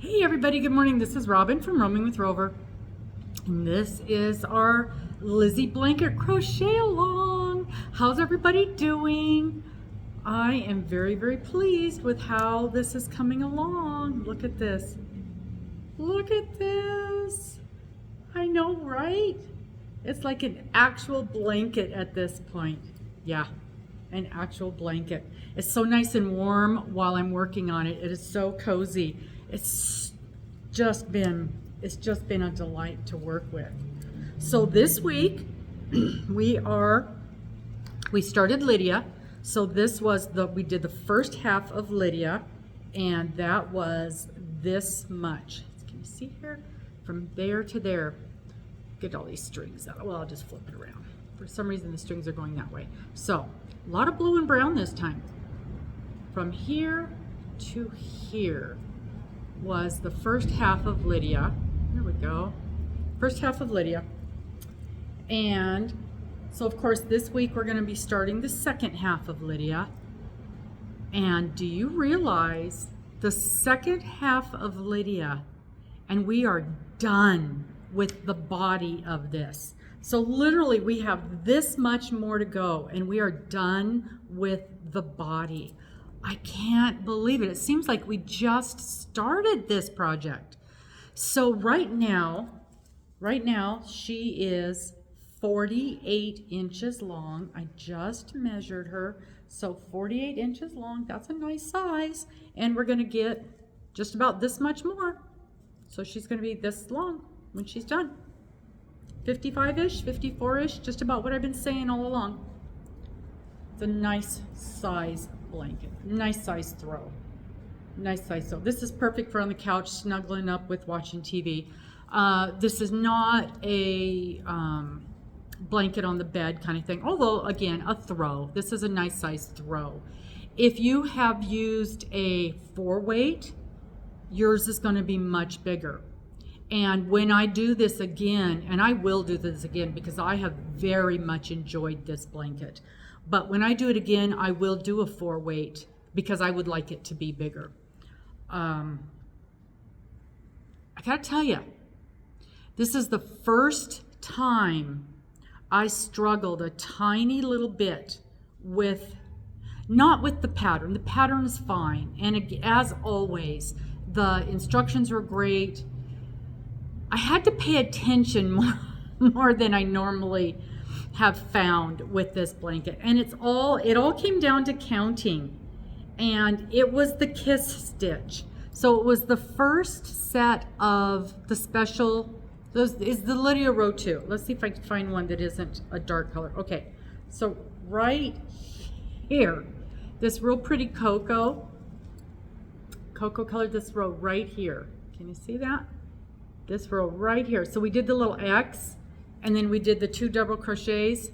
Hey everybody, good morning. This is Robin from Roaming with Rover. And this is our Lizzy Blanket crochet along. How's everybody doing? I am very, very pleased with how this is coming along. Look at this. Look at this. I know, right? It's like an actual blanket at this point. Yeah, an actual blanket. It's so nice and warm while I'm working on it. It is so cozy. It's just been a delight to work with. So this week we started Lydia. So this was we did the first half of Lydia, and that was this much. Can you see here? From there to there. Get all these strings out. Well, I'll just flip it around. For some reason the strings are going that way. So a lot of blue and brown this time. From here to here was the first half of Lydia. There we go. First half of Lydia. And so of course this week we're going to be starting the second half of Lydia. And do you realize the second half of Lydia, and we are done with the body of this. So literally we have this much more to go and we are done with the body. I can't believe it. It seems like we just started this project. So right now she is 48 inches long. I just measured her. So 48 inches long, that's a nice size. And we're gonna get just about this much more. So she's gonna be this long when she's done. 55-ish, 54-ish, just about what I've been saying all along. It's a nice size blanket, nice size throw, nice size throw. This is perfect for on the couch, snuggling up with watching TV. This is not a blanket on the bed kind of thing, although again, a throw. This is a nice size throw. If you have used a 4-weight, yours is going to be much bigger. And when I do this again, and I will do this again because I have very much enjoyed this blanket, but when I do it again, I will do a 4-weight because I would like it to be bigger. I gotta tell you, this is the first time I struggled a tiny little bit with, not with the pattern. The pattern is fine. And as always, the instructions were great. I had to pay attention more than I normally have found with this blanket, and it all came down to counting, and it was the kiss stitch. So it was the first set of the special. Those is the Lydia row 2. Let's see if I can find one that isn't a dark color. Okay, so right here, this real pretty cocoa color, this row right here. Can you see that? This row right here. So we did the little X, and then we did the 2 double crochets.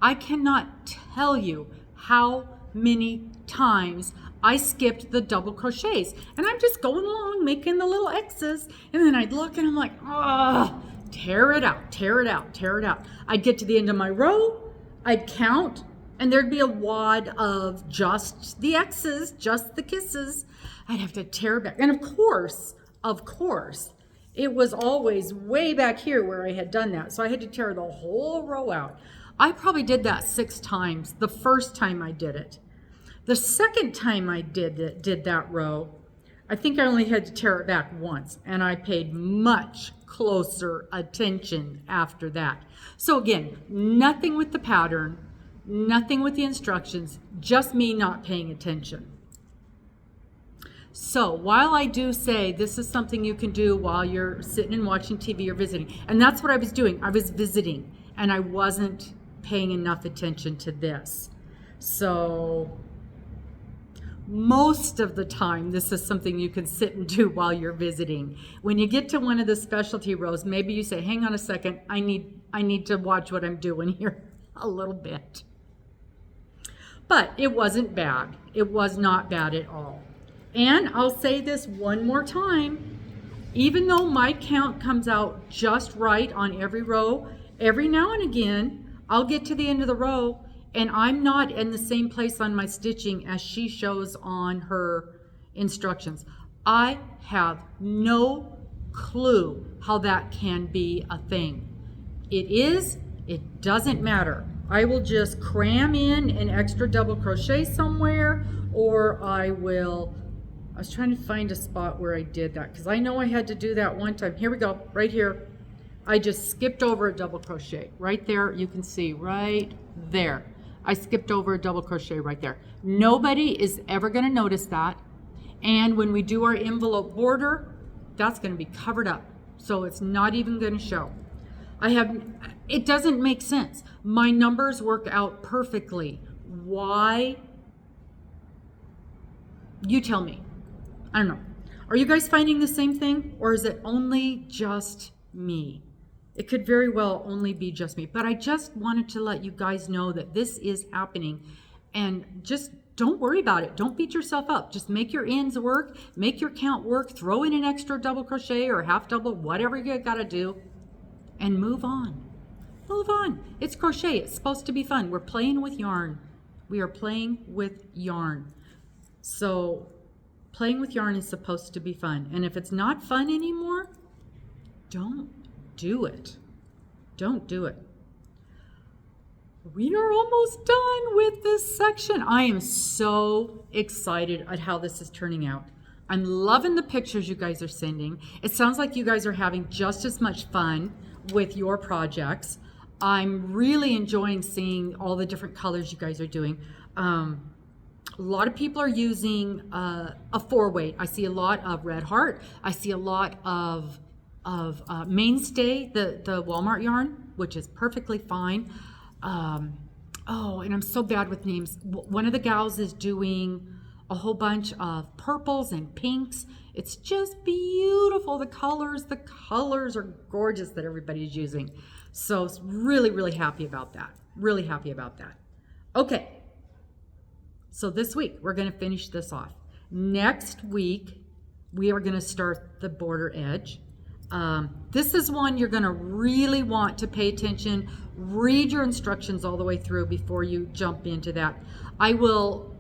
I cannot tell you how many times I skipped the double crochets, and I'm just going along making the little X's, and then I'd look and I'm like, oh, tear it out, tear it out, tear it out. I'd get to the end of my row, I'd count, and there'd be a wad of just the X's, just the kisses. I'd have to tear it back. And of course, it was always way back here where I had done that. So I had to tear the whole row out. I probably did that 6 times the first time I did it. The second time I did that row, I think I only had to tear it back once, and I paid much closer attention after that. So again, nothing with the pattern, nothing with the instructions, just me not paying attention. So while I do say this is something you can do while you're sitting and watching TV or visiting, and that's what I was doing. I was visiting and I wasn't paying enough attention to this. So most of the time, this is something you can sit and do while you're visiting. When you get to one of the specialty rows, maybe you say, hang on a second, I need to watch what I'm doing here a little bit. But it wasn't bad. It was not bad at all. And I'll say this one more time, even though my count comes out just right on every row, every now and again, I'll get to the end of the row and I'm not in the same place on my stitching as she shows on her instructions. I have no clue how that can be a thing. It is, it doesn't matter. I will just cram in an extra double crochet somewhere, or I was trying to find a spot where I did that, because I know I had to do that one time. Here we go, right here. I just skipped over a double crochet. Right there, you can see right there. I skipped over a double crochet right there. Nobody is ever gonna notice that. And when we do our envelope border, that's gonna be covered up. So it's not even gonna show. It doesn't make sense. My numbers work out perfectly. Why? You tell me. I don't know. Are you guys finding the same thing, or is it only just me? It could very well only be just me, but I just wanted to let you guys know that this is happening, and just don't worry about it. Don't beat yourself up. Just make your ends work, make your count work, throw in an extra double crochet or half double, whatever you gotta do, and move on. Move on. It's crochet. It's supposed to be fun. We're playing with yarn. We are playing with yarn. So playing with yarn is supposed to be fun. And if it's not fun anymore, don't do it. Don't do it. We are almost done with this section. I am so excited at how this is turning out. I'm loving the pictures you guys are sending. It sounds like you guys are having just as much fun with your projects. I'm really enjoying seeing all the different colors you guys are doing. A lot of people are using a 4-weight. I see a lot of Red Heart. I see a lot of Mainstay, the Walmart yarn, which is perfectly fine. Oh, and I'm so bad with names. One of the gals is doing a whole bunch of purples and pinks. It's just beautiful. The colors are gorgeous that everybody's using. So really, really happy about that. Really happy about that. Okay. So this week, we're going to finish this off. Next week, we are going to start the border edge. This is one you're going to really want to pay attention. Read your instructions all the way through before you jump into that. I will,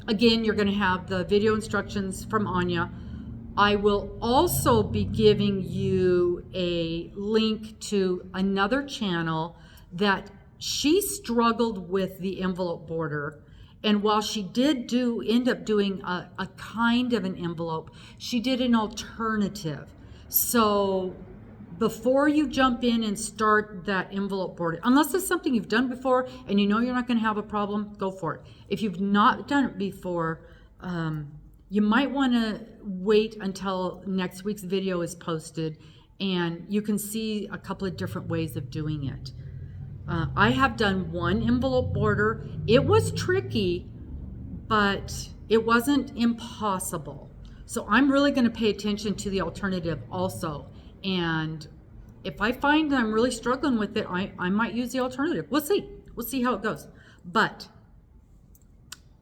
again, you're going to have the video instructions from Anja. I will also be giving you a link to another channel that she struggled with the envelope border. And while she did end up doing a kind of an envelope, she did an alternative. So before you jump in and start that envelope border, unless it's something you've done before and you know you're not going to have a problem, go for it. If you've not done it before, you might want to wait until next week's video is posted and you can see a couple of different ways of doing it. I have done one envelope border. It was tricky, but it wasn't impossible. So I'm really going to pay attention to the alternative also. And if I find that I'm really struggling with it, I might use the alternative. We'll see. We'll see how it goes. But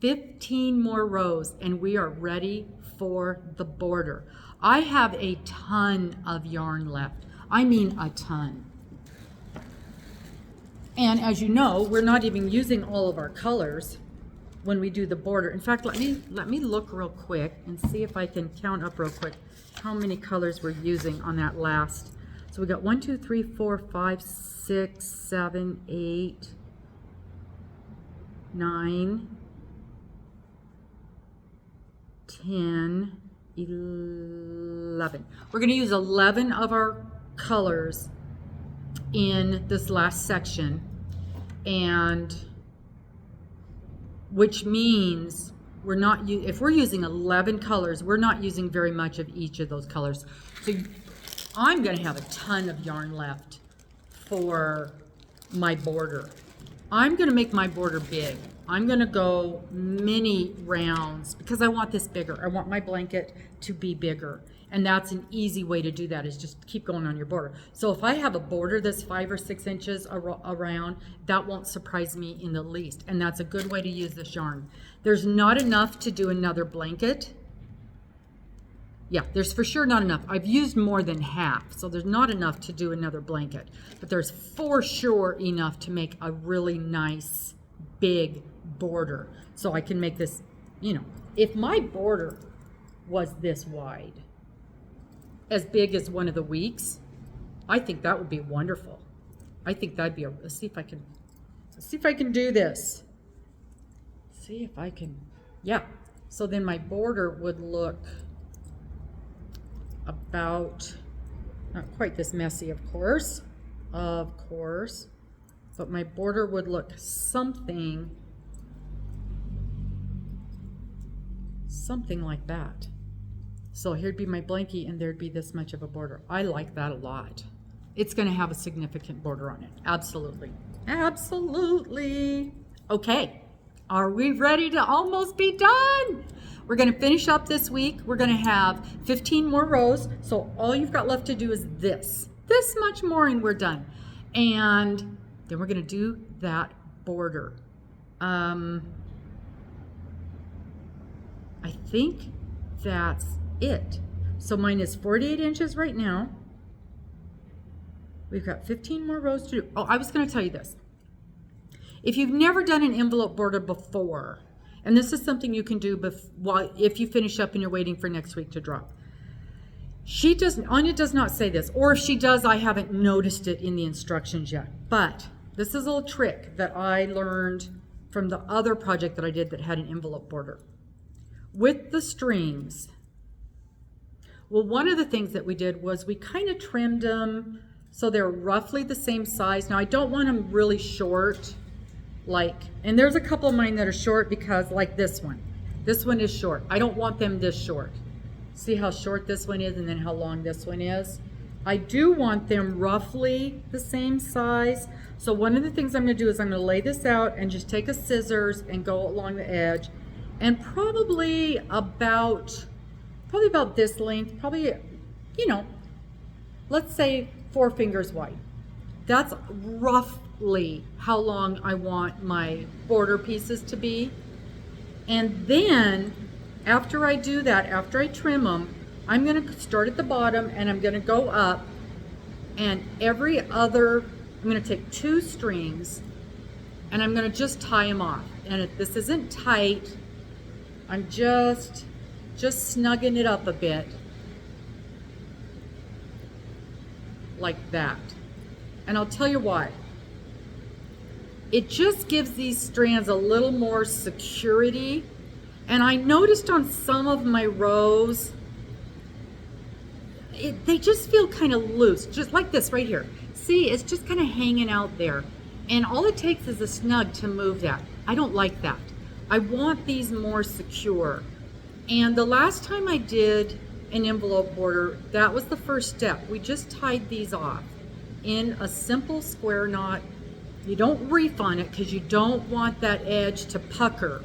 15 more rows and we are ready for the border. I have a ton of yarn left. I mean a ton. And as you know, we're not even using all of our colors when we do the border. In fact, let me look real quick and see if I can count up real quick how many colors we're using on that last. So we got 1, 2, 3, 4, 5, 6, 7, 8, 9, 10, 11. We're going to use 11 of our colors in this last section, and which means we're not, if we're using 11 colors, we're not using very much of each of those colors. So I'm going to have a ton of yarn left for my border. I'm going to make my border big. I'm going to go mini rounds because I want this bigger. I want my blanket to be bigger. And that's an easy way to do that, is just keep going on your border. So if I have a border that's 5 or 6 inches around, that won't surprise me in the least. And that's a good way to use this yarn. There's not enough to do another blanket. Yeah, there's for sure not enough. I've used more than half, so there's not enough to do another blanket. But there's for sure enough to make a really nice, big border. So I can make this, you know, if my border was this wide, as big as one of the weeks, I think that would be wonderful. I think that'd be let's see if I can do this. See if I can, yeah. So then my border would look about, not quite this messy, of course, but my border would look something like that. So here'd be my blankie and there'd be this much of a border. I like that a lot. It's going to have a significant border on it. Absolutely. Absolutely. Okay. Are we ready to almost be done? We're going to finish up this week. We're going to have 15 more rows. So all you've got left to do is this much more and we're done. And then we're going to do that border. I think that's it. So mine is 48 inches right now. We've got 15 more rows to do. Oh, I was going to tell you this. If you've never done an envelope border before, and this is something you can do if you finish up and you're waiting for next week to drop. Anja does not say this, or if she does, I haven't noticed it in the instructions yet. But this is a little trick that I learned from the other project that I did that had an envelope border. With the strings, well, one of the things that we did was we kind of trimmed them so they're roughly the same size. Now I don't want them really short, and there's a couple of mine that are short because like this one is short. I don't want them this short. See how short this one is and then how long this one is? I do want them roughly the same size. So one of the things I'm going to do is I'm going to lay this out and just take a scissors and go along the edge, and probably about this length, probably, let's say 4 fingers wide. That's roughly how long I want my border pieces to be. And then after I do that, after I trim them, I'm going to start at the bottom and I'm going to go up, and I'm going to take 2 strings and I'm going to just tie them off. And if this isn't tight, I'm just snugging it up a bit like that. And I'll tell you why. It just gives these strands a little more security. And I noticed on some of my rows, they just feel kind of loose, just like this right here. See, it's just kind of hanging out there. And all it takes is a snug to move that. I don't like that. I want these more secure. And the last time I did an envelope border, that was the first step. We just tied these off in a simple square knot. You don't reef on it because you don't want that edge to pucker,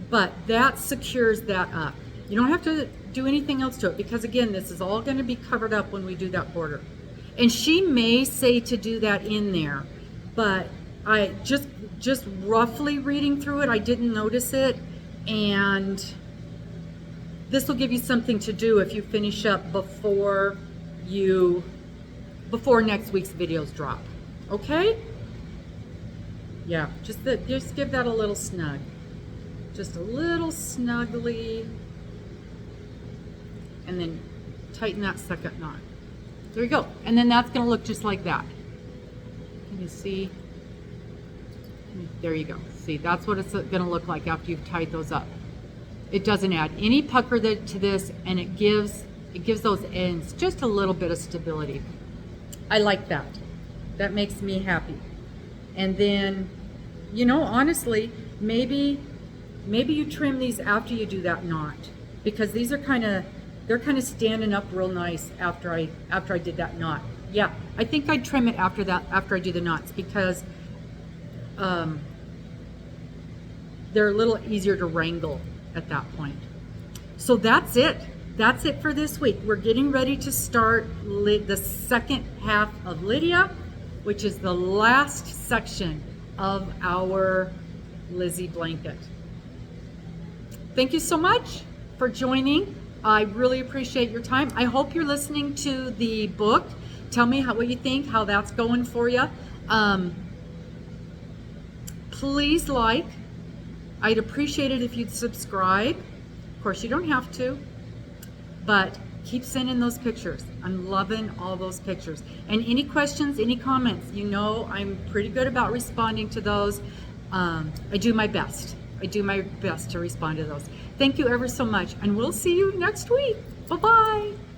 but that secures that up. You don't have to do anything else to it because again, this is all going to be covered up when we do that border. And she may say to do that in there, but I just roughly reading through it, I didn't notice it. And this will give you something to do if you finish up before next week's videos drop. Okay? Yeah, just give that a little snug. Just a little snuggly. And then tighten that second knot. There you go. And then that's going to look just like that. Can you see? There you go. See, that's what it's going to look like after you've tied those up. It doesn't add any pucker to this, and it gives those ends just a little bit of stability. I like that. That makes me happy. And then, honestly, maybe you trim these after you do that knot, because these are they're kind of standing up real nice after I did that knot. Yeah, I think I'd trim it after I do the knots, because they're a little easier to wrangle at that point. So that's it. That's it for this week. We're getting ready to start the second half of Lydia, which is the last section of our Lizzy Blanket. Thank you so much for joining. I really appreciate your time. I hope you're listening to the book. Tell me what you think, how that's going for you. Please I'd appreciate it if you'd subscribe. Of course, you don't have to. But keep sending those pictures. I'm loving all those pictures. And any questions, any comments, you know I'm pretty good about responding to those. I do my best. I do my best to respond to those. Thank you ever so much, and we'll see you next week. Bye-bye.